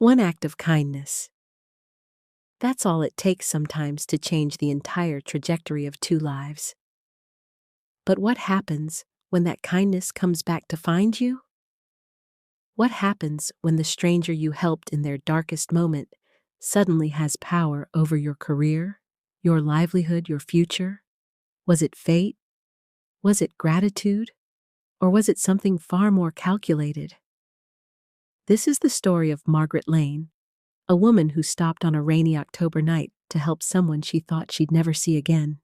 One act of kindness. That's all it takes sometimes to change the entire trajectory of two lives. But what happens when that kindness comes back to find you? What happens when the stranger you helped in their darkest moment suddenly has power over your career, your livelihood, your future? Was it fate? Was it gratitude? Or was it something far more calculated? This is the story of Margaret Lane, a woman who stopped on a rainy October night to help someone she thought she'd never see again.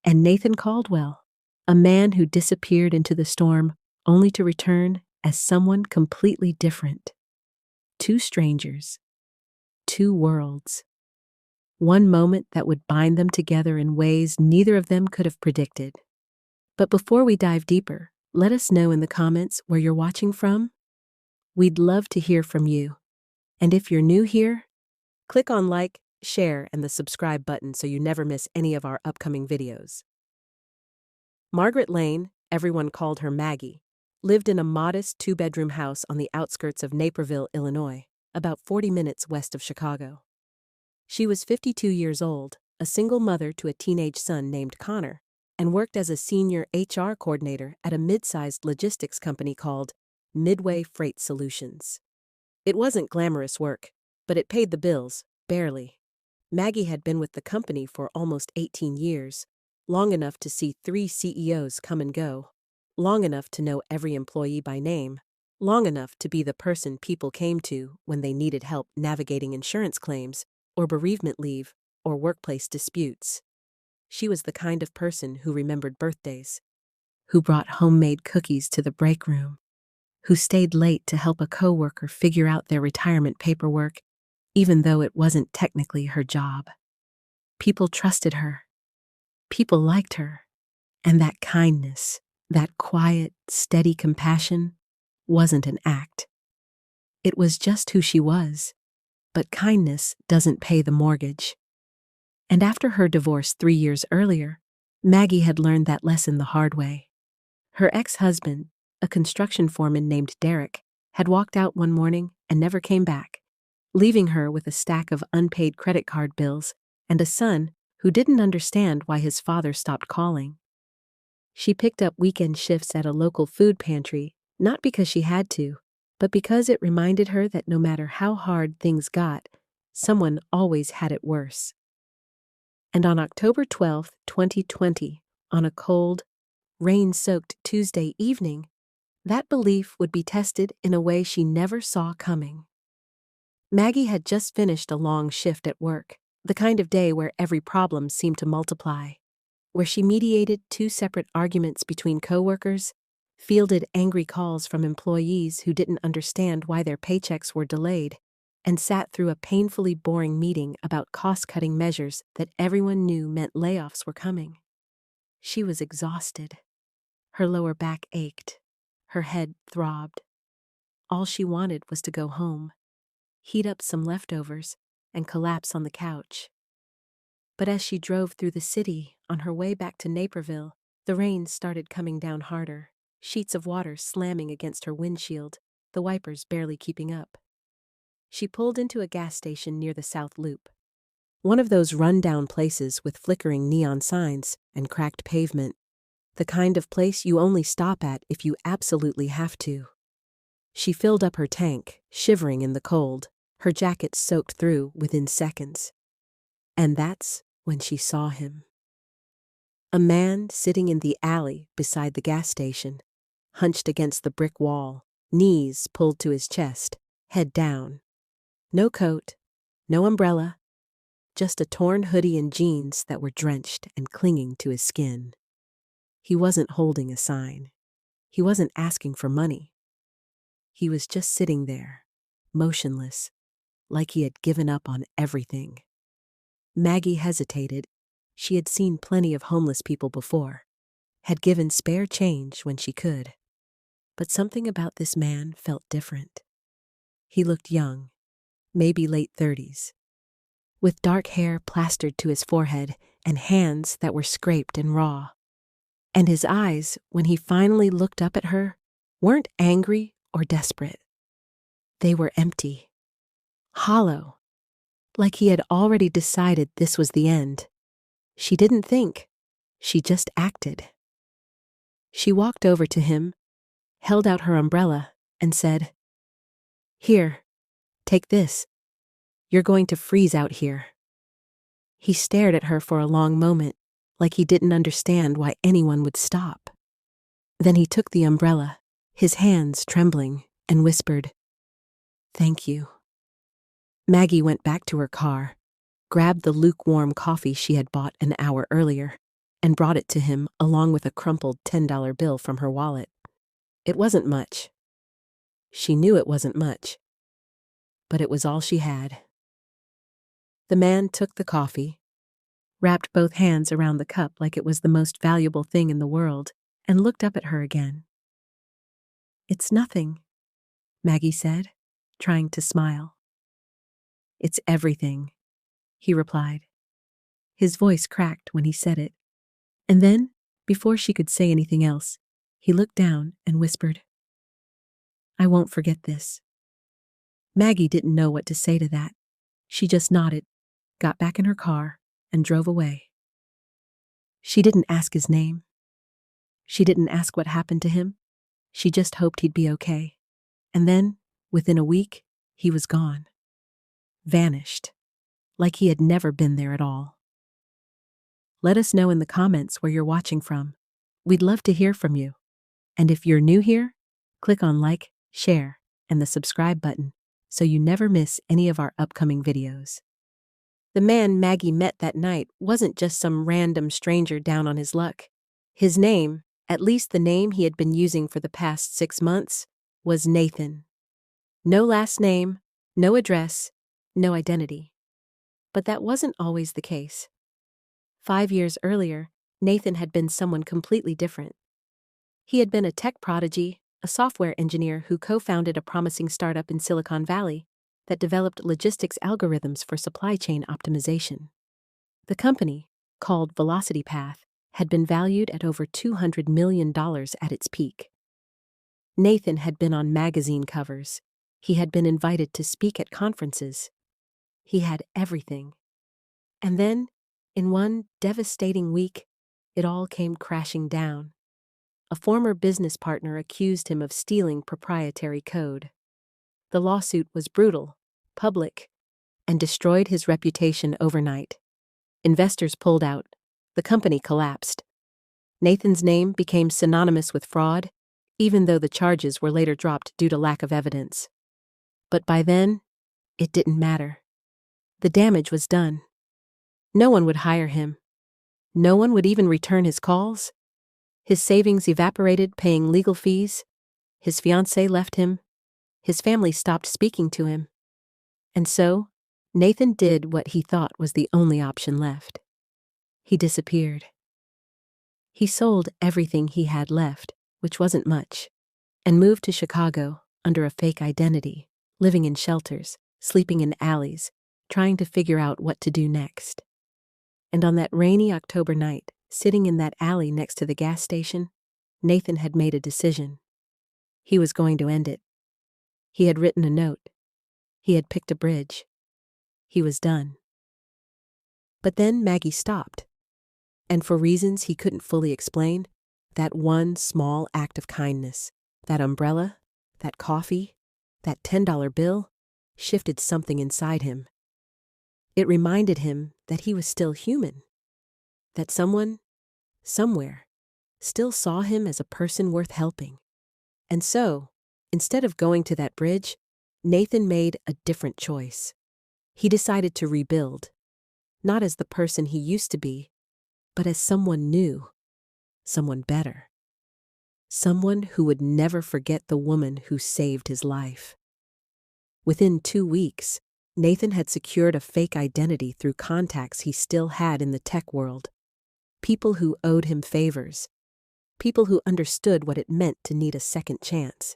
And Nathan Caldwell, a man who disappeared into the storm only to return as someone completely different. Two strangers, two worlds. One moment that would bind them together in ways neither of them could have predicted. But before we dive deeper, let us know in the comments where you're watching from. We'd love to hear from you. And if you're new here, click on like, share, and the subscribe button so you never miss any of our upcoming videos. Margaret Lane, everyone called her Maggie, lived in a modest two-bedroom house on the outskirts of Naperville, Illinois, about 40 minutes west of Chicago. She was 52 years old, a single mother to a teenage son named Connor, and worked as a senior HR coordinator at a mid-sized logistics company called Midway Freight Solutions. It wasn't glamorous work, but it paid the bills, barely. Maggie had been with the company for almost 18 years, long enough to see 3 CEOs come and go, long enough to know every employee by name, long enough to be the person people came to when they needed help navigating insurance claims, or bereavement leave, or workplace disputes. She was the kind of person who remembered birthdays, who brought homemade cookies to the break room, who stayed late to help a coworker figure out their retirement paperwork, even though it wasn't technically her job. People trusted her. People liked her. And that kindness, that quiet, steady compassion, wasn't an act. It was just who she was. But kindness doesn't pay the mortgage. And after her divorce 3 years earlier, Maggie had learned that lesson the hard way. Her ex-husband, a construction foreman named Derek, had walked out one morning and never came back, leaving her with a stack of unpaid credit card bills and a son who didn't understand why his father stopped calling. She picked up weekend shifts at a local food pantry, not because she had to, but because it reminded her that no matter how hard things got, someone always had it worse. And on October 12, 2020, on a cold, rain-soaked Tuesday evening, that belief would be tested in a way she never saw coming. Maggie had just finished a long shift at work, the kind of day where every problem seemed to multiply, where she mediated 2 separate arguments between coworkers, fielded angry calls from employees who didn't understand why their paychecks were delayed, and sat through a painfully boring meeting about cost-cutting measures that everyone knew meant layoffs were coming. She was exhausted. Her lower back ached. Her head throbbed. All she wanted was to go home, heat up some leftovers, and collapse on the couch. But as she drove through the city on her way back to Naperville, the rain started coming down harder, sheets of water slamming against her windshield, the wipers barely keeping up. She pulled into a gas station near the South Loop, one of those run-down places with flickering neon signs and cracked pavement, the kind of place you only stop at if you absolutely have to. She filled up her tank, shivering in the cold, her jacket soaked through within seconds. And that's when she saw him. A man sitting in the alley beside the gas station, hunched against the brick wall, knees pulled to his chest, head down. No coat, no umbrella, just a torn hoodie and jeans that were drenched and clinging to his skin. He wasn't holding a sign. He wasn't asking for money. He was just sitting there, motionless, like he had given up on everything. Maggie hesitated. She had seen plenty of homeless people before, had given spare change when she could. But something about this man felt different. He looked young, maybe late 30s, with dark hair plastered to his forehead and hands that were scraped and raw. And his eyes, when he finally looked up at her, weren't angry or desperate. They were empty. hollow, like he had already decided this was the end. She didn't think, she just acted. She walked over to him, held out her umbrella, and said, "Here, take this. You're going to freeze out here." He stared at her for a long moment, like he didn't understand why anyone would stop. Then he took the umbrella, his hands trembling, and whispered, "Thank you." Maggie went back to her car, grabbed the lukewarm coffee she had bought an hour earlier, and brought it to him along with a crumpled $10 bill from her wallet. It wasn't much. She knew it wasn't much, but it was all she had. The man took the coffee, wrapped both hands around the cup like it was the most valuable thing in the world, and looked up at her again. "It's nothing," Maggie said, trying to smile. "It's everything," he replied. His voice cracked when he said it. And then, before she could say anything else, he looked down and whispered, "I won't forget this." Maggie didn't know what to say to that. She just nodded, got back in her car, and drove away. She didn't ask his name. She didn't ask what happened to him. She just hoped he'd be okay. And then, within a week, he was gone. Vanished. Like he had never been there at all. Let us know in the comments where you're watching from. We'd love to hear from you. And if you're new here, click on like, share, and the subscribe button so you never miss any of our upcoming videos. The man Maggie met that night wasn't just some random stranger down on his luck. His name, at least the name he had been using for the past 6 months, was Nathan. No last name, no address, no identity. But that wasn't always the case. 5 years earlier, Nathan had been someone completely different. He had been a tech prodigy, a software engineer who co-founded a promising startup in Silicon Valley that developed logistics algorithms for supply chain optimization. The company, called Velocity Path, had been valued at over $200 million at its peak. Nathan had been on magazine covers. He had been invited to speak at conferences. He had everything. And then, in one devastating week, it all came crashing down. A former business partner accused him of stealing proprietary code. The lawsuit was brutal, public, and destroyed his reputation overnight. Investors pulled out. The company collapsed. Nathan's name became synonymous with fraud, even though the charges were later dropped due to lack of evidence. But by then, it didn't matter. The damage was done. No one would hire him. No one would even return his calls. His savings evaporated paying legal fees. His fiancée left him. His family stopped speaking to him. And so, Nathan did what he thought was the only option left. He disappeared. He sold everything he had left, which wasn't much, and moved to Chicago under a fake identity, living in shelters, sleeping in alleys, trying to figure out what to do next. And on that rainy October night, sitting in that alley next to the gas station, Nathan had made a decision. He was going to end it. He had written a note. He had picked a bridge. He was done. But then Maggie stopped. And for reasons he couldn't fully explain, that one small act of kindness, that umbrella, that coffee, that $10 bill, shifted something inside him. It reminded him that he was still human, that someone, somewhere, still saw him as a person worth helping. And so, instead of going to that bridge, Nathan made a different choice. He decided to rebuild, not as the person he used to be, but as someone new, someone better. Someone who would never forget the woman who saved his life. Within 2 weeks, Nathan had secured a fake identity through contacts he still had in the tech world. People who owed him favors. People who understood what it meant to need a second chance.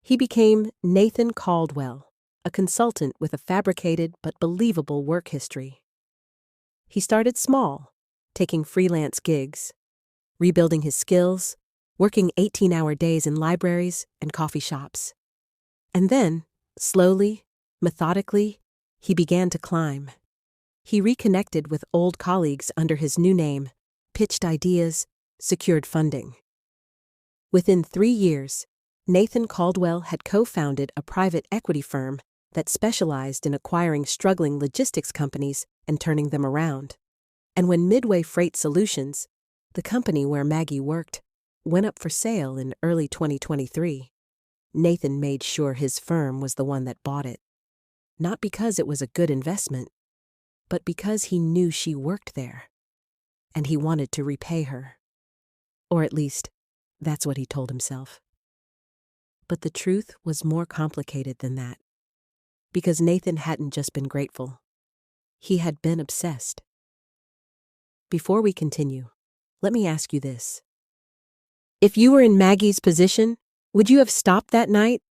He became Nathan Caldwell, a consultant with a fabricated but believable work history. He started small, taking freelance gigs, rebuilding his skills, working 18-hour days in libraries and coffee shops. And then, slowly, Methodically, he began to climb. He reconnected with old colleagues under his new name, pitched ideas, secured funding. Within 3 years, Nathan Caldwell had co-founded a private equity firm that specialized in acquiring struggling logistics companies and turning them around. And when Midway Freight Solutions, the company where Maggie worked, went up for sale in early 2023, Nathan made sure his firm was the one that bought it. Not because it was a good investment, but because he knew she worked there, and he wanted to repay her. Or at least, that's what he told himself. But the truth was more complicated than that, because Nathan hadn't just been grateful. He had been obsessed. Before we continue, let me ask you this. If you were in Maggie's position, would you have stopped that night?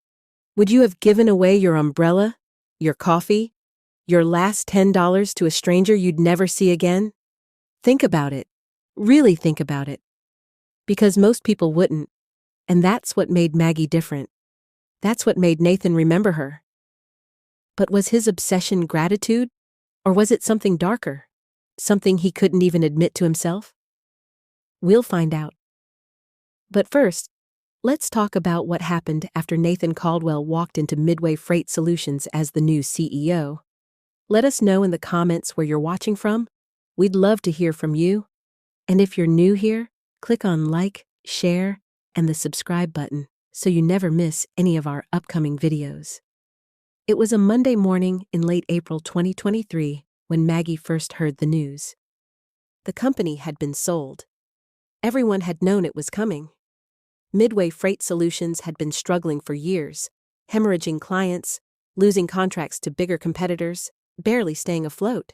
Would you have given away your umbrella, your coffee, your last $10 to a stranger you'd never see again? Think about it. Really think about it. Because most people wouldn't, and that's what made Maggie different. That's what made Nathan remember her. But was his obsession gratitude, or was it something darker? Something he couldn't even admit to himself? We'll find out. But first, let's talk about what happened after Nathan Caldwell walked into Midway Freight Solutions as the new CEO. Let us know in the comments where you're watching from. We'd love to hear from you. And if you're new here, click on like, share, and the subscribe button so you never miss any of our upcoming videos. It was a Monday morning in late April 2023 when Maggie first heard the news. The company had been sold. Everyone had known it was coming. Midway Freight Solutions had been struggling for years, hemorrhaging clients, losing contracts to bigger competitors, barely staying afloat.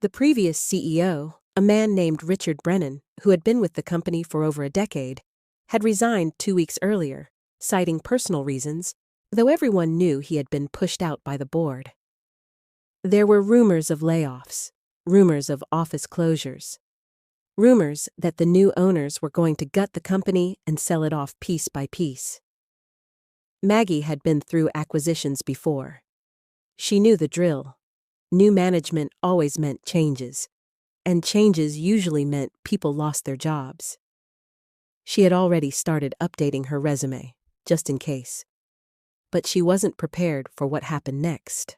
The previous CEO, a man named Richard Brennan, who had been with the company for over a decade, had resigned 2 weeks earlier, citing personal reasons, though everyone knew he had been pushed out by the board. There were rumors of layoffs, rumors of office closures, rumors that the new owners were going to gut the company and sell it off piece by piece. Maggie had been through acquisitions before. She knew the drill. New management always meant changes, and changes usually meant people lost their jobs. She had already started updating her resume, just in case. But she wasn't prepared for what happened next.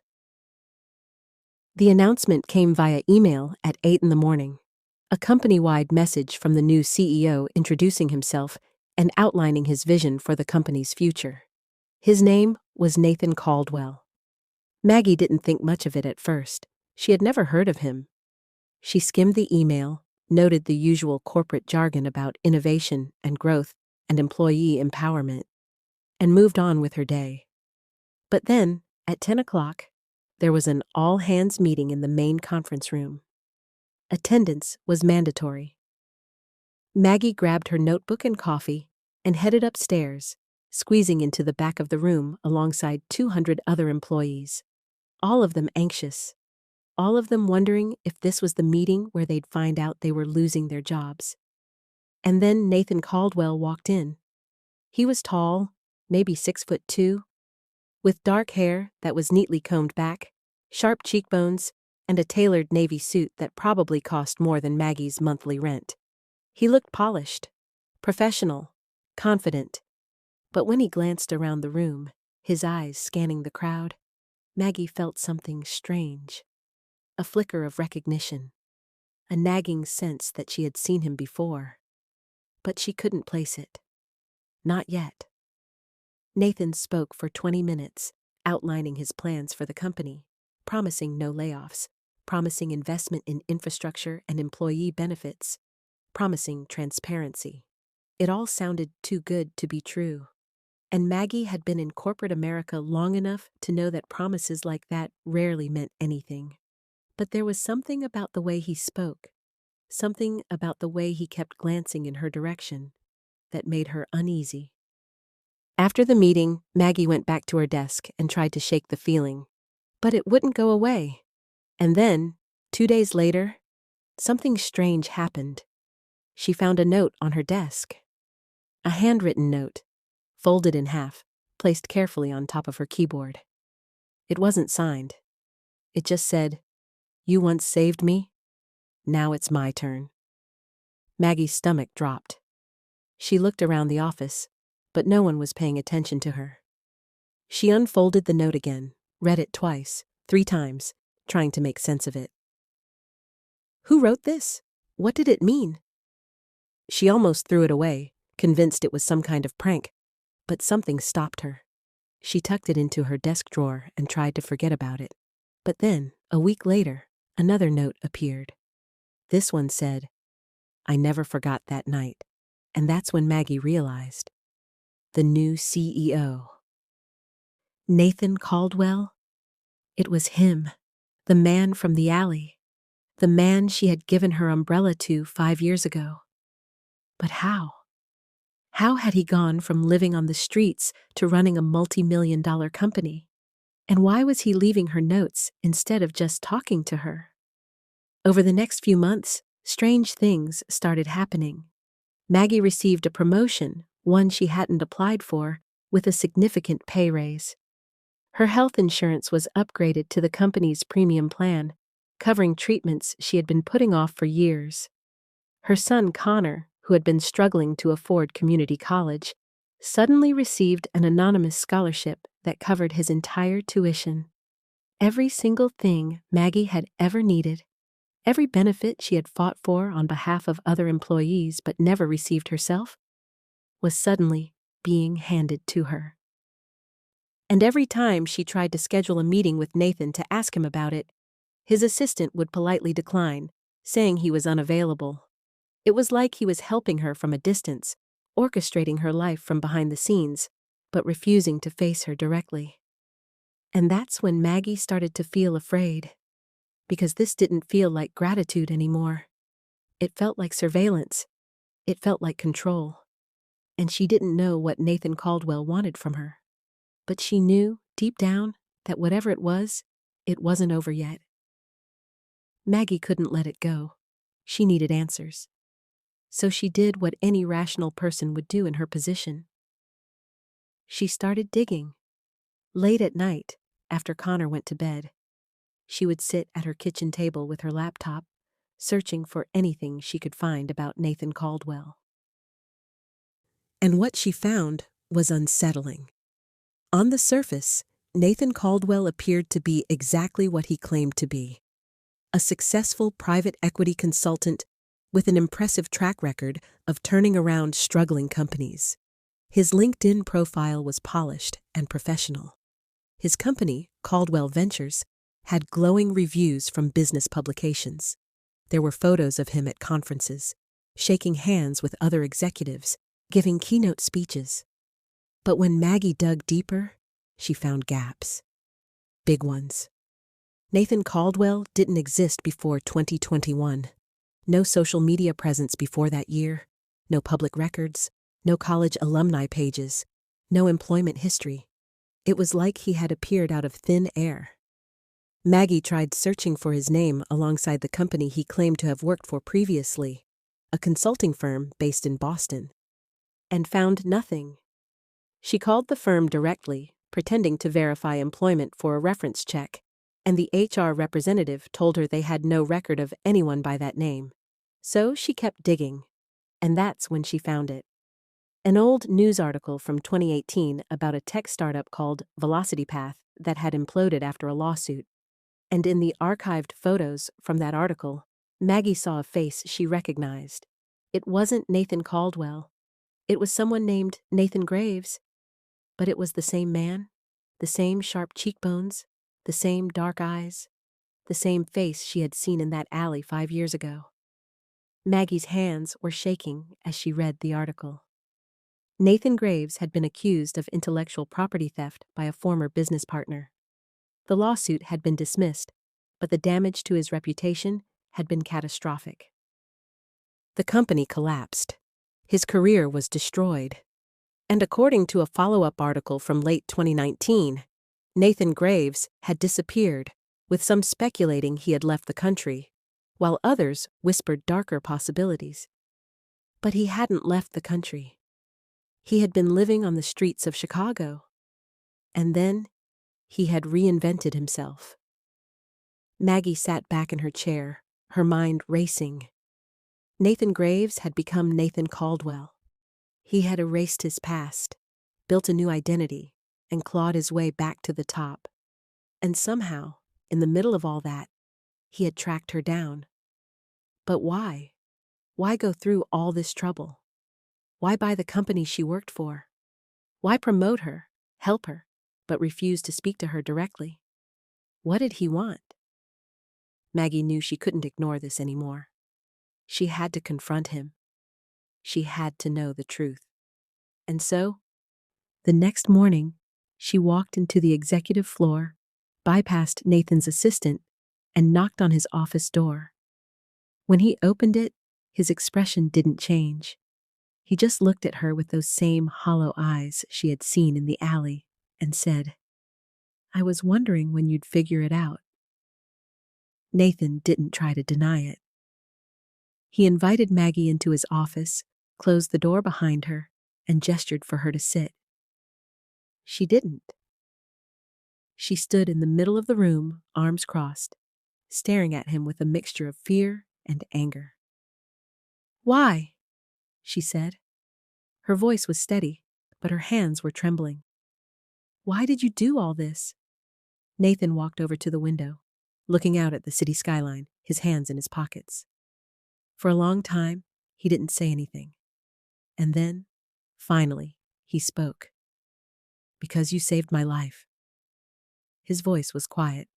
The announcement came via email at 8 in the morning. A company-wide message from the new CEO introducing himself and outlining his vision for the company's future. His name was Nathan Caldwell. Maggie didn't think much of it at first. She had never heard of him. She skimmed the email, noted the usual corporate jargon about innovation and growth and employee empowerment, and moved on with her day. But then, at 10 o'clock, there was an all-hands meeting in the main conference room. Attendance was mandatory. Maggie grabbed her notebook and coffee and headed upstairs, squeezing into the back of the room alongside 200 other employees, all of them anxious, all of them wondering if this was the meeting where they'd find out they were losing their jobs. And then Nathan Caldwell walked in. He was tall, maybe 6'2", with dark hair that was neatly combed back, sharp cheekbones, and a tailored navy suit that probably cost more than Maggie's monthly rent. He looked polished, professional, confident. But when he glanced around the room, his eyes scanning the crowd, Maggie felt something strange. A flicker of recognition, a nagging sense that she had seen him before. But she couldn't place it. Not yet. Nathan spoke for 20 minutes, outlining his plans for the company, promising no layoffs, promising investment in infrastructure and employee benefits, promising transparency. It all sounded too good to be true. And Maggie had been in corporate America long enough to know that promises like that rarely meant anything. But there was something about the way he spoke, something about the way he kept glancing in her direction, that made her uneasy. After the meeting, Maggie went back to her desk and tried to shake the feeling, but it wouldn't go away. And then, 2 days later, something strange happened. She found a note on her desk. A handwritten note, folded in half, placed carefully on top of her keyboard. It wasn't signed. It just said, "You once saved me. Now it's my turn." Maggie's stomach dropped. She looked around the office, but no one was paying attention to her. She unfolded the note again, read it twice, 3 times, trying to make sense of it. Who wrote this? What did it mean? She almost threw it away, convinced it was some kind of prank, but something stopped her. She tucked it into her desk drawer and tried to forget about it. But then, a week later, another note appeared. This one said, "I never forgot that night." And that's when Maggie realized. The new CEO. Nathan Caldwell? It was him, the man from the alley, the man she had given her umbrella to 5 years ago. But how? How had he gone from living on the streets to running a multi-million-dollar company? And why was he leaving her notes instead of just talking to her? Over the next few months, strange things started happening. Maggie received a promotion, one she hadn't applied for, with a significant pay raise. Her health insurance was upgraded to the company's premium plan, covering treatments she had been putting off for years. Her son Connor, who had been struggling to afford community college, suddenly received an anonymous scholarship that covered his entire tuition. Every single thing Maggie had ever needed, every benefit she had fought for on behalf of other employees but never received herself, was suddenly being handed to her. And every time she tried to schedule a meeting with Nathan to ask him about it, his assistant would politely decline, saying he was unavailable. It was like he was helping her from a distance, orchestrating her life from behind the scenes, but refusing to face her directly. And that's when Maggie started to feel afraid, because this didn't feel like gratitude anymore. It felt like surveillance. It felt like control. And she didn't know what Nathan Caldwell wanted from her. But she knew, deep down, that whatever it wasn't over yet. Maggie couldn't let it go. She needed answers. So she did what any rational person would do in her position. She started digging. Late at night, after Connor went to bed, she would sit at her kitchen table with her laptop, searching for anything she could find about Nathan Caldwell. And what she found was unsettling. On the surface, Nathan Caldwell appeared to be exactly what he claimed to be: a successful private equity consultant with an impressive track record of turning around struggling companies. His LinkedIn profile was polished and professional. His company, Caldwell Ventures, had glowing reviews from business publications. There were photos of him at conferences, shaking hands with other executives, giving keynote speeches. But when Maggie dug deeper, she found gaps. Big ones. Nathan Caldwell didn't exist before 2021. No social media presence before that year, no public records, no college alumni pages, no employment history. It was like he had appeared out of thin air. Maggie tried searching for his name alongside the company he claimed to have worked for previously, a consulting firm based in Boston, and found nothing. She called the firm directly, pretending to verify employment for a reference check, and the HR representative told her they had no record of anyone by that name. So she kept digging, and that's when she found it. An old news article from 2018 about a tech startup called Velocity Path that had imploded after a lawsuit. And in the archived photos from that article, Maggie saw a face she recognized. It wasn't Nathan Caldwell. It was someone named Nathan Graves. But it was the same man, the same sharp cheekbones, the same dark eyes, the same face she had seen in that alley 5 years ago. Maggie's hands were shaking as she read the article. Nathan Graves had been accused of intellectual property theft by a former business partner. The lawsuit had been dismissed, but the damage to his reputation had been catastrophic. The company collapsed. His career was destroyed. And according to a follow-up article from late 2019, Nathan Graves had disappeared, with some speculating he had left the country, while others whispered darker possibilities. But he hadn't left the country. He had been living on the streets of Chicago. And then He had reinvented himself. Maggie sat back in her chair, her mind racing. Nathan Graves had become Nathan Caldwell. He had erased his past, built a new identity, and clawed his way back to the top. And somehow, in the middle of all that, he had tracked her down. But why? Why go through all this trouble? Why buy the company she worked for? Why promote her, help her, but refuse to speak to her directly? What did he want? Maggie knew she couldn't ignore this anymore. She had to confront him. She had to know the truth. And so, the next morning, she walked into the executive floor, bypassed Nathan's assistant, and knocked on his office door. When he opened it, his expression didn't change. He just looked at her with those same hollow eyes she had seen in the alley and said, "I was wondering when you'd figure it out." Nathan didn't try to deny it. He invited Maggie into his office, closed the door behind her, and gestured for her to sit. She didn't. She stood in the middle of the room, arms crossed, staring at him with a mixture of fear and anger. "Why?" she said. Her voice was steady, but her hands were trembling. "Why did you do all this?" Nathan walked over to the window, looking out at the city skyline, his hands in his pockets. For a long time, he didn't say anything. And then, finally, he spoke. "Because you saved my life." His voice was quiet,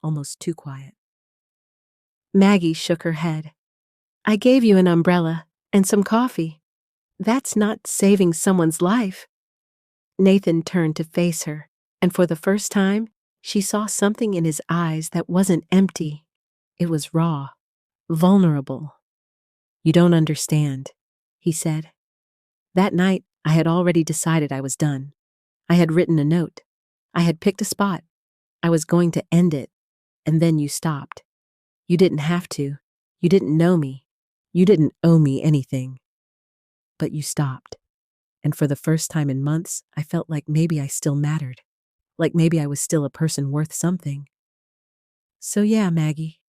almost too quiet. Maggie shook her head. "I gave you an umbrella and some coffee. That's not saving someone's life." Nathan turned to face her, and for the first time, she saw something in his eyes that wasn't empty. It was raw, vulnerable. "You don't understand," he said. "That night, I had already decided I was done. I had written a note. I had picked a spot. I was going to end it, and then you stopped. You didn't have to. You didn't know me. You didn't owe me anything. But you stopped. And for the first time in months, I felt like maybe I still mattered. Like maybe I was still a person worth something. So yeah, Maggie,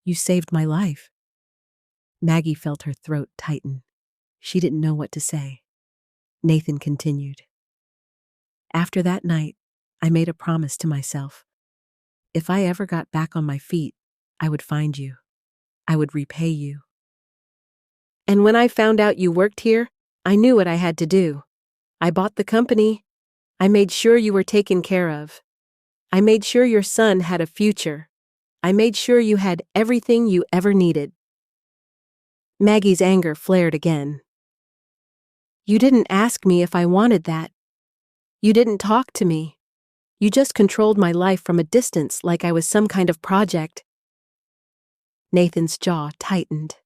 you saved my life." Maggie felt her throat tighten. She didn't know what to say. Nathan continued. "After that night, I made a promise to myself. If I ever got back on my feet, I would find you. I would repay you. And when I found out you worked here, I knew what I had to do. I bought the company. I made sure you were taken care of. I made sure your son had a future. I made sure you had everything you ever needed." Maggie's anger flared again. "You didn't ask me if I wanted that. You didn't talk to me. You just controlled my life from a distance like I was some kind of project." Nathan's jaw tightened.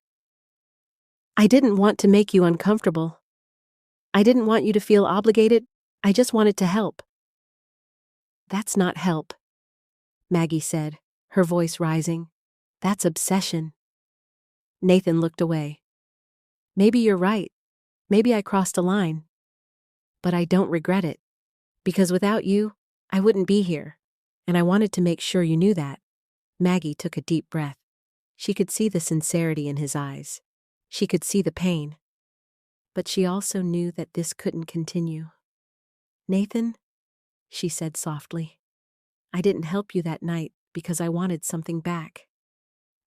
"I didn't want to make you uncomfortable. I didn't want you to feel obligated. I just wanted to help." "That's not help," Maggie said, her voice rising. "That's obsession." Nathan looked away. "Maybe you're right. Maybe I crossed a line. But I don't regret it. Because without you, I wouldn't be here. And I wanted to make sure you knew that." Maggie took a deep breath. She could see the sincerity in his eyes. She could see the pain. But she also knew that this couldn't continue. "Nathan," she said softly, "I didn't help you that night because I wanted something back.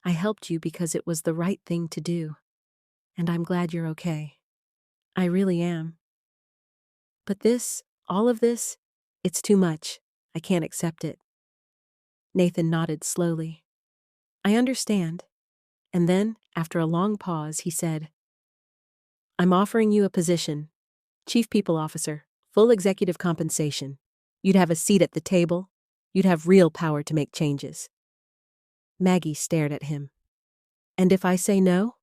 I helped you because it was the right thing to do. And I'm glad you're okay. I really am. But this, all of this, it's too much. I can't accept it." Nathan nodded slowly. "I understand." And then, after a long pause, he said, "I'm offering you a position. Chief People Officer, full executive compensation. You'd have a seat at the table. You'd have real power to make changes." Maggie stared at him. "And if I say no?"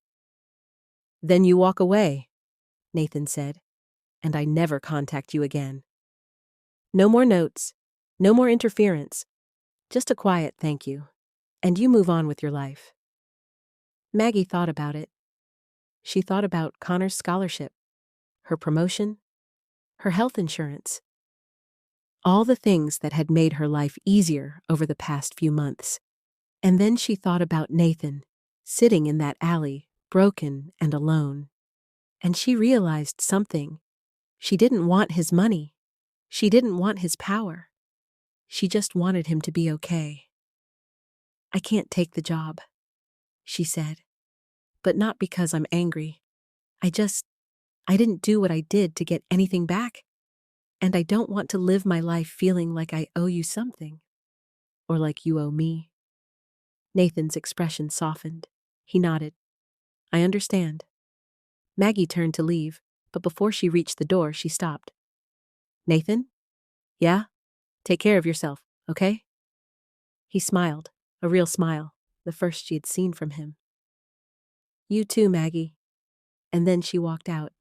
"Then you walk away," Nathan said, "and I never contact you again. No more notes, no more interference, just a quiet thank you, and you move on with your life." Maggie thought about it. She thought about Connor's scholarship, her promotion, her health insurance. all the things that had made her life easier over the past few months. And then she thought about Nathan, sitting in that alley, broken and alone. And she realized something. She didn't want his money. She didn't want his power. She just wanted him to be okay. "I can't take the job," she said. "But not because I'm angry. I didn't do what I did to get anything back. And I don't want to live my life feeling like I owe you something. Or like you owe me." Nathan's expression softened. He nodded. "I understand." Maggie turned to leave, but before she reached the door, she stopped. "Nathan? Yeah? Take care of yourself, okay?" He smiled, a real smile, the first she had seen from him. "You too, Maggie." And then she walked out,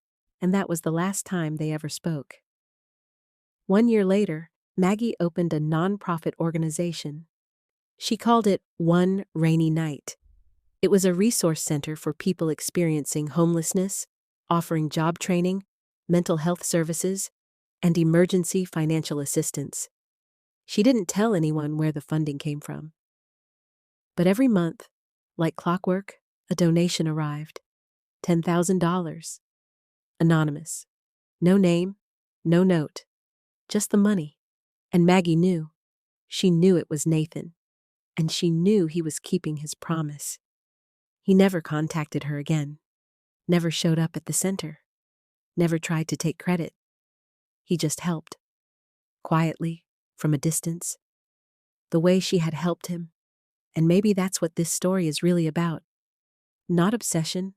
and that was the last time they ever spoke. 1 year later, Maggie opened a nonprofit organization. She called it One Rainy Night. It was a resource center for people experiencing homelessness, offering job training, mental health services, and emergency financial assistance. She didn't tell anyone where the funding came from. But every month, like clockwork, a donation arrived. $10,000. Anonymous. No name, no note. Just the money. And Maggie knew. She knew it was Nathan. And she knew he was keeping his promise. He never contacted her again. Never showed up at the center. Never tried to take credit. He just helped. Quietly, from a distance. The way she had helped him. And maybe that's what this story is really about. Not obsession,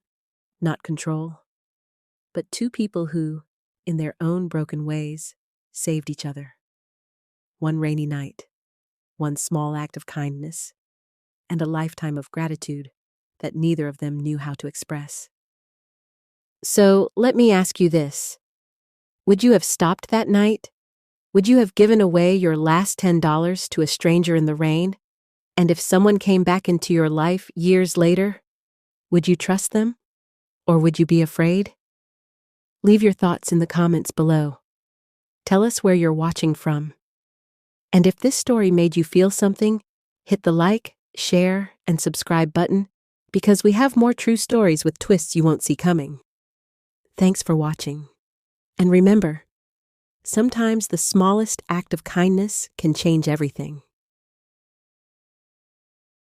not control. But two people who, in their own broken ways, saved each other. One rainy night. One small act of kindness, and a lifetime of gratitude that neither of them knew how to express. So, let me ask you this. Would you have stopped that night? Would you have given away your last $10 to a stranger in the rain? And if someone came back into your life years later, would you trust them? Or would you be afraid? Leave your thoughts in the comments below. Tell us where you're watching from. And if this story made you feel something, hit the like, share, and subscribe button, because we have more true stories with twists you won't see coming. Thanks for watching. And remember, sometimes the smallest act of kindness can change everything.